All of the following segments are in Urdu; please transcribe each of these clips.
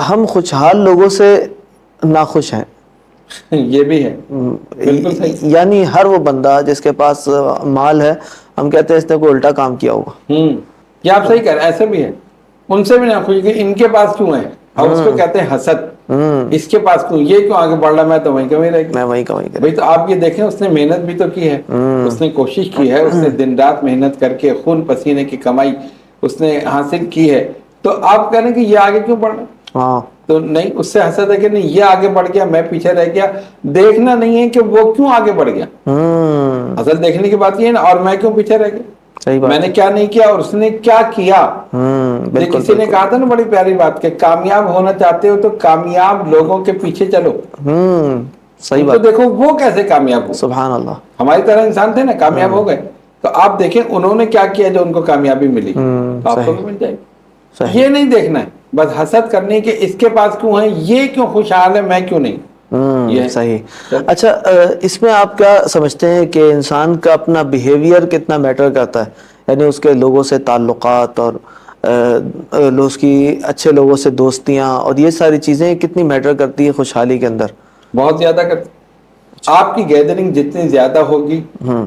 ہم خوشحال لوگوں سے ناخوش ہیں. یہ بھی ہے، بالکل صحیح. یعنی ہر وہ بندہ جس کے پاس مال ہے ہم کہتے ہیں اس نے کوئی الٹا کام کیا ہوگا. یہ آپ صحیح کہہ رہے ہیں، ایسے بھی ہے. ان سے بھی ناخوش کہ ان کے پاس کیوں ہے، اور اس کو کہتے ہیں حسد. اس کے پاس کیوں، یہ کیوں آگے بڑھ رہا، میں تو وہیں کا وہیں رہ گیا. میں وہیں کا وہیں بھائی تو آپ یہ دیکھیں، اس نے محنت بھی تو کی ہے، اس نے کوشش کی ہے، اس نے دن رات محنت کر کے خون پسینے کی کمائی اس نے حاصل کی ہے. تو آپ کہہ رہے ہیں کہ یہ آگے کیوں بڑھ رہا ہے؟ ہاں تو نہیں، اس سے حسد ہے کہ نہیں یہ آگے بڑھ گیا میں پیچھے رہ گیا. دیکھنا نہیں ہے کہ وہ کیوں آگے بڑھ گیا، اصل دیکھنے کی بات یہ ہے نا، اور میں کیوں پیچھے رہ گیا، صحیح میں بات نے ہے. کیا نہیں کیا اور اس نے کیا کیا. یہ بالکل کسی نے بالکل. کہا تھا نا بڑی پیاری بات کہ کامیاب ہونا چاہتے ہو تو کامیاب لوگوں کے پیچھے چلو. صحیح ان کو بات. دیکھو وہ کیسے کامیاب ہو. سبحان اللہ. ہماری طرح انسان تھے نا، کامیاب ہو گئے، تو آپ دیکھیں انہوں نے کیا کیا جو ان کو کامیابی ملی، تو آپ کو صحیح بھی مل جائے گی. صحیح. یہ نہیں دیکھنا ہے، بس حسد کرنی کہ اس کے پاس کیوں ہے، یہ کیوں خوشحال ہے میں کیوں نہیں. یہ صحیح. چل اچھا اس میں آپ کیا سمجھتے ہیں کہ انسان کا اپنا بیہیویئر کتنا میٹر کرتا ہے، یعنی اس کے لوگوں سے تعلقات اور اس کی اچھے لوگوں سے دوستیاں اور یہ ساری چیزیں کتنی میٹر کرتی ہے خوشحالی کے اندر؟ بہت زیادہ کرتے. آپ کی گیدرنگ جتنی زیادہ ہوگی،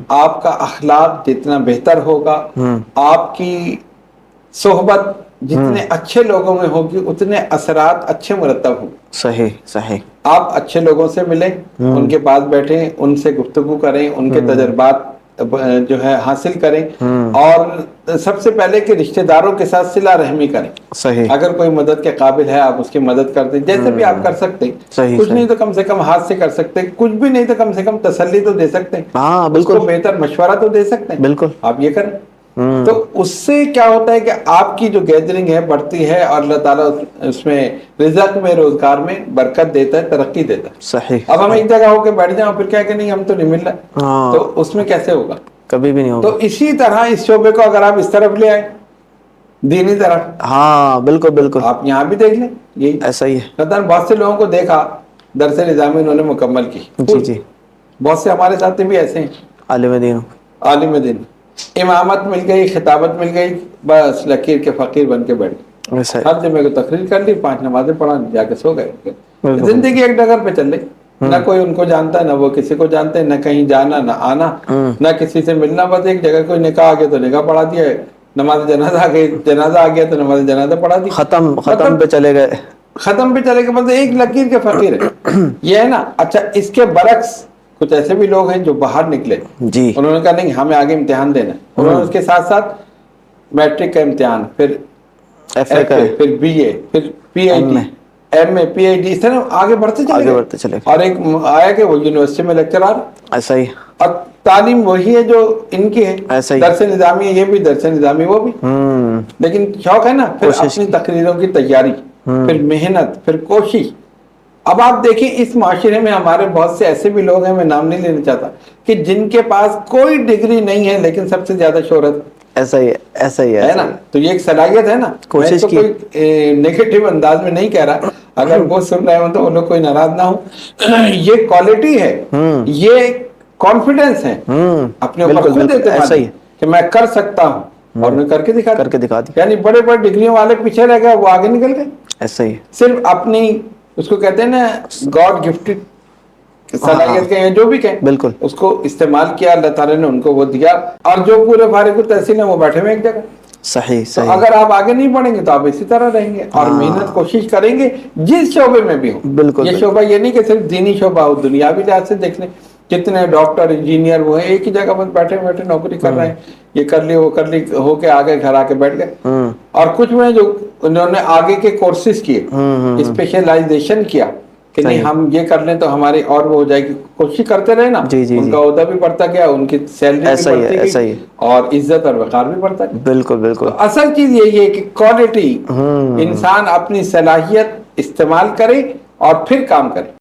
آپ کا اخلاق جتنا بہتر ہوگا، آپ کی صحبت جتنے اچھے لوگوں میں ہوگی، اتنے اثرات اچھے مرتب ہوں. صحیح صحیح. آپ اچھے لوگوں سے ملیں، ان کے پاس بیٹھیں، ان سے گفتگو کریں، ان کے تجربات جو ہے حاصل کریں، اور سب سے پہلے کہ رشتہ داروں کے ساتھ صلہ رحمی کریں. صحیح اگر کوئی مدد کے قابل ہے آپ اس کی مدد کر دیں، جیسے بھی آپ کر سکتے ہیں. صحیح کچھ صحیح. نہیں تو کم سے کم ہاتھ سے کر سکتے ہیں، کچھ بھی نہیں تو کم سے کم تسلی تو دے سکتے ہیں، ہاں اس کو بالکل بہتر مشورہ تو دے سکتے ہیں. بالکل. آپ یہ کریں تو اس سے کیا ہوتا ہے کہ آپ کی جو گیدرنگ ہے بڑھتی ہے، اور اللہ تعالیٰ اس میں رزق میں روزگار میں برکت دیتا ہے، ترقی دیتا ہے. صحیح اب ہم صحیح. ایک جگہ ہو کے بیٹھ جائیں اور پھر کیا کہ نہیں ہم تو نہیں مل رہا، ہاں تو اس میں کیسے ہوگا. کبھی بھی نہیں تو ہوگا. اسی طرح اس شعبے کو اگر آپ اس طرف لے آئیں، دینی طرف، ہاں بالکل تو بالکل. آپ یہاں بھی دیکھ لیں. یہی ایسا ہی ہے. بہت سے لوگوں کو دیکھا درس نظامی انہوں نے مکمل کی، جی جی. بہت سے ہمارے ساتھی بھی ایسے ہیں. عالم دین. عالم دین، امامت مل گئی، خطابت مل گئی، بس لکیر کے فقیر بن کے بیٹھ گئے. ایسا ہی. ہر جمعے کو تقریر کر لی، 5 نمازیں پڑھا، جا کے سو گئے. بالکل زندگی ایک ڈگر پہ چل رہی، نہ کوئی ان کو جانتا، نہ وہ کسی کو جانتے، نہ کہیں جانا نہ آنا، نہ کسی سے ملنا. بس ایک جگہ کوئی نکاح آ گیا تو نکاح پڑھا دیا ہے، نماز جنازہ آ گئی، جنازہ آ گیا تو نماز جنازہ پڑھا دی. ختم پہ چلے گئے. ختم پہ چلے گئے، بس ایک لکیر کے فقیر ہے. یہ ہے نا. اچھا اس کے برعکس کچھ ایسے بھی لوگ ہیں جو باہر نکلے، جی. انہوں نے کہا نہیں ہمیں آگے امتحان دینا ہے. انہوں نے اس کے ساتھ ساتھ میٹرک کا امتحان، پھر ایف اے ایف کا اے، پھر بی اے، پھر P H M D, A M A, P H D, اس طرح آگے بڑھتے چلے آگے گئے. بڑھتے چلے گئے. اور ایک آیا کہ وہ یونیورسٹی میں لیکچرار. ایسا ہی. اور تعلیم وہی ہے جو ان کی ہے، ایسا ہی. درس نظامی ہے، یہ بھی درس نظامی وہ بھی. لیکن شوق ہے نا، پھر کوشش اپنی کی. تقریروں کی تیاری، پھر محنت، پھر کوشش. اب آپ دیکھیں اس معاشرے میں ہمارے بہت سے ایسے بھی لوگ ہیں، میں نام نہیں لینا چاہتا، کہ جن کے پاس کوئی ڈگری نہیں ہے لیکن سب سے زیادہ شہرت ایسا ہی ہے. ایسا ہی ہے. ہے ایسا نا. ہی. تو یہ ایک صلاحیت ہے نا. میں اس کوشش کو کی. کوئی نیگیٹو انداز میں نہیں کہہ رہا، اگر وہ سن رہے ہوں تو وہ لوگ کوئی ناراض نہ ہو. یہ کوالٹی ہے، یہ کانفیڈنس ہے، اپنے اوپر بالکل خود بالکل ایسا اعتمادی ہی ہے. کہ میں کر سکتا ہوں، اور میں کر کے دکھا کر کے دکھا دی. یعنی بڑے بڑے ڈگریوں والے پیچھے رہ گئے، وہ آگے نکل گئے. ایسا ہی ہے. صرف اپنی اس کو کہتے ہیں نا گاڈ گفٹڈ ہاں صلاحیت کہیں جو بھی کہیں، بالکل. اس کو استعمال کیا، اللہ تعالیٰ نے ان کو وہ دیا. اور جو پورے فارغ التحصیل ہیں وہ بیٹھے ہوئے ایک جگہ. صحیح تو صحیح. اگر آپ آگے نہیں بڑھیں گے تو آپ اسی طرح رہیں گے. اور محنت ہاں کوشش کریں گے جس شعبے میں بھی ہو. بالکل یہ بالکل. شعبہ یہ نہیں کہ صرف دینی شعبہ ہو، دنیاوی لحاظ سے دیکھ لیں کتنے ڈاکٹر انجینئر وہ ہیں ایک ہی جگہ پر بیٹھے بیٹھے نوکری کر رہے ہیں. یہ کر لی وہ کر لی، ہو کے آگے گھر آ کے بیٹھ گئے. اور کچھ میں جو انہوں نے آگے کے کورسز کیے، اسپیشلائزیشن کیا کہ نہیں صحیح. ہم یہ کر لیں تو ہماری اور وہ ہو جائے گی، کوشش کرتے رہے نا، جی جی ان جی. کا عہدہ بھی بڑھتا گیا، ان کی سیلری بھی ایسا ہی ہے. بڑھتی ایسا گئی، ہی ہے. اور عزت اور وقار بھی بڑھتا گیا. بالکل تو بالکل. اصل چیز یہی ہے کہ کوالٹی، انسان اپنی صلاحیت استعمال کرے اور پھر کام کرے.